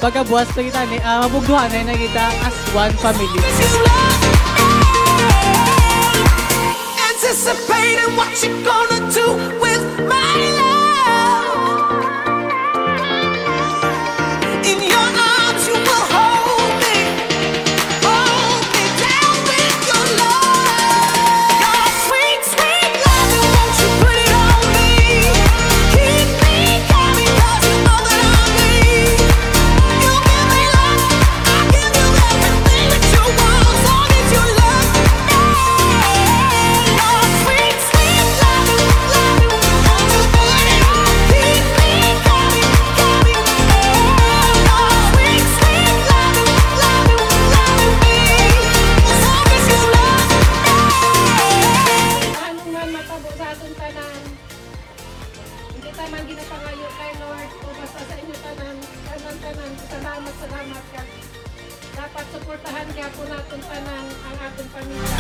pagkabuwas na kita ni, mabugduhan na kita as one family. Anticipating what you're gonna do with my love. In your arms you will hold me down with your love. Your sweet, sweet love, won't you put it on me? Keep me coming, 'cause you know that I need. You give me love, I give you everything that you want, as long as you love me. Your sweet, sweet love, won't you put it on? Keep me coming, coming. Your sweet, sweet love, loving me, as long as you love me. Anong man matabo sa atong tanan. Hindi taman ginapangayo kay Lord o basta sa inyo tanan, tanan, salamat ka. Dapat suportahan kaya po natin tanan ang atong pamilya.